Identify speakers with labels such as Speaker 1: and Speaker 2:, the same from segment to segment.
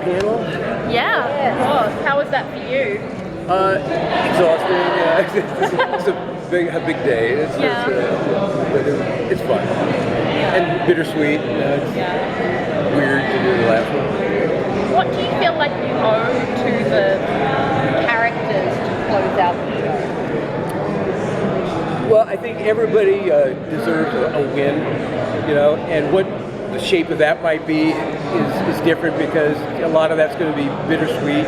Speaker 1: panel.
Speaker 2: Yeah, of course. How was that for you?
Speaker 1: Exhausting. Yeah. It's a big day. But it's fun and bittersweet. It's weird to do the last one.
Speaker 2: What do you feel like you owe to the characters to close out the show?
Speaker 1: Well, I think everybody deserves a win, and what the shape of that might be is different because a lot of that's going to be bittersweet.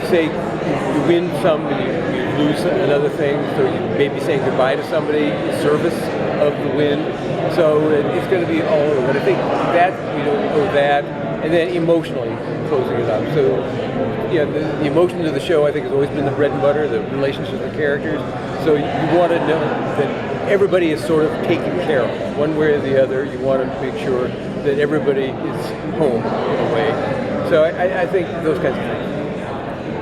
Speaker 1: Say you win some and you lose another thing, so you may be saying goodbye to somebody in service of the win. So it's going to be all over. But I think that owe that, and then emotionally closing it up. So the emotions of the show I think has always been the bread and butter, the relationships with the characters. So you want to know that everybody is sort of taken care of, one way or the other. You want to make sure that everybody is home in a way. So I think those kinds of things.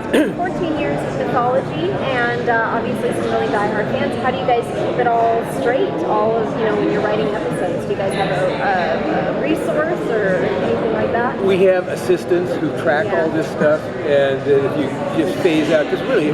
Speaker 3: 14 years of mythology and obviously some really diehard fans. How do you guys keep it all straight? All of, when you're writing episodes, do you guys have a resource or anything like that?
Speaker 1: We have assistants who track all this stuff, and if you just phase out, because really,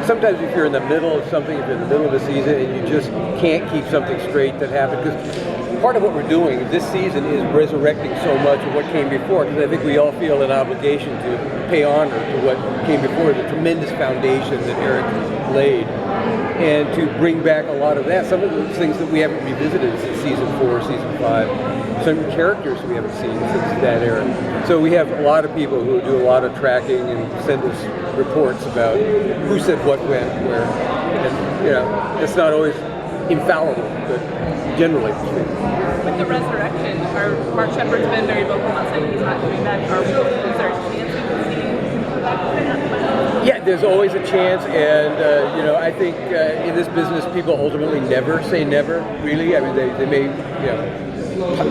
Speaker 1: sometimes if you're in the middle of something, if you're in the middle of the season and you just can't keep something straight that happened, because part of what we're doing this season is resurrecting so much of what came before, because I think we all feel an obligation to pay honor to what came before, the tremendous foundation that Eric laid, and to bring back a lot of that. Some of those things that we haven't revisited since season 4, season 5, some characters we haven't seen since that era. So we have a lot of people who do a lot of tracking and send us reports about who said what, when, where, and it's not always infallible, but generally speaking.
Speaker 4: With the resurrection, Mark Sheppard's been very vocal about saying he's not coming back. Is there a chance we can see him come back?
Speaker 1: Yeah, there's always a chance, and I think in this business, people ultimately never say never. Really, I mean, they may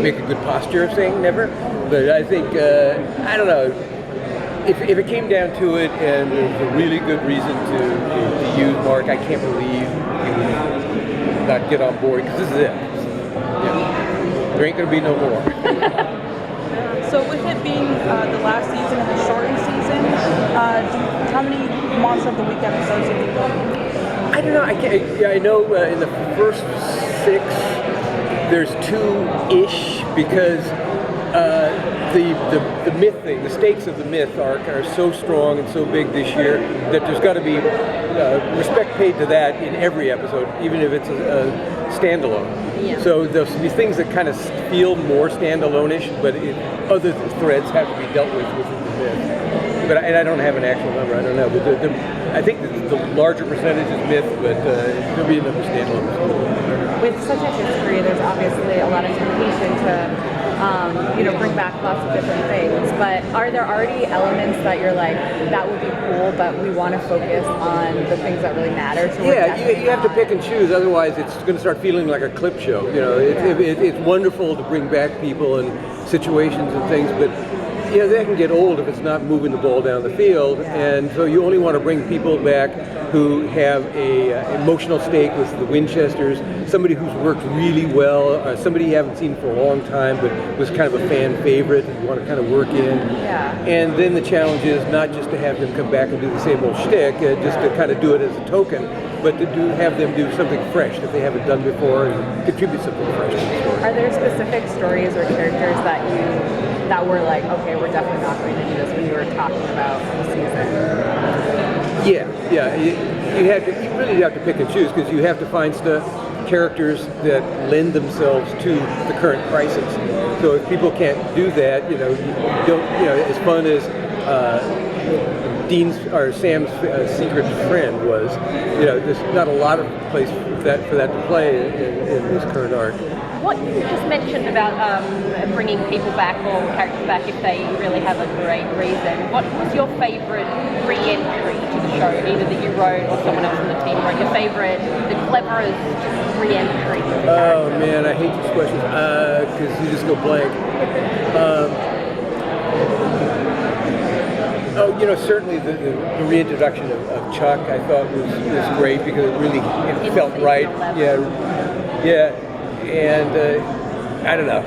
Speaker 1: make a good posture of saying never, but I think I don't know. If it came down to it, and there's a really good reason to use Mark, I can't believe he would not get on board, because this is it. There ain't going to be no more.
Speaker 4: So with it being the last season of the shortened season, how many Monster of the Week episodes have you done?
Speaker 1: I don't know. I know in the first 6, there's 2-ish, because the myth thing, the stakes of the myth arc are so strong and so big this year that there's got to be respect paid to that in every episode, even if it's a standalone.
Speaker 2: Yeah.
Speaker 1: So there'll be things that kind of feel more standalone-ish, but other threads have to be dealt with within the myth. But I don't have an actual number. I don't know. But I think the larger percentage is myth, but there'll be another standalone.
Speaker 5: With such a history, there's obviously a lot of temptation to bring back lots of different things, but are there already elements that you're like, that would be cool, but we want to focus on the things that really matter? So
Speaker 1: you have to pick and choose, otherwise it's going to start feeling like a clip show. It's wonderful to bring back people and situations and things, but that can get old if it's not moving the ball down the field, and so you only want to bring people back who have a emotional stake with the Winchesters, somebody who's worked really well, somebody you haven't seen for a long time but was kind of a fan favorite and you want to kind of work in.
Speaker 5: Yeah.
Speaker 1: And then the challenge is not just to have them come back and do the same old shtick, just to kind of do it as a token, but to have them do something fresh that they haven't done before and contribute something fresh to the story.
Speaker 5: Are there specific stories or characters that were like, okay, we're definitely not going to do this when you were talking about the season?
Speaker 1: Yeah. You really have to pick and choose, because you have to find characters that lend themselves to the current crisis. So if people can't do that, you don't. As fun as Dean's or Sam's secret friend was, there's not a lot of place for that to play in this current arc.
Speaker 2: What you just mentioned about bringing people back or characters back if they really have a great reason. What was your favourite re-entry to the show, either that you wrote or someone else on the team wrote? Your favourite, the cleverest re-entry?
Speaker 1: Oh man, I hate these questions because you just go blank. Certainly the reintroduction of Chuck I thought was great, because it really felt right. Yeah. And I don't know.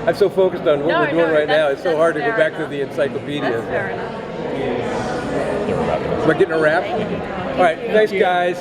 Speaker 1: I'm so focused on what
Speaker 2: No,
Speaker 1: we're doing
Speaker 2: no,
Speaker 1: right now.
Speaker 2: that's-
Speaker 1: It's so
Speaker 2: that's
Speaker 1: hard to go
Speaker 2: fair
Speaker 1: back
Speaker 2: enough.
Speaker 1: to the encyclopedia.
Speaker 2: That's fair enough.
Speaker 1: We're getting a wrap. All right, thanks, guys.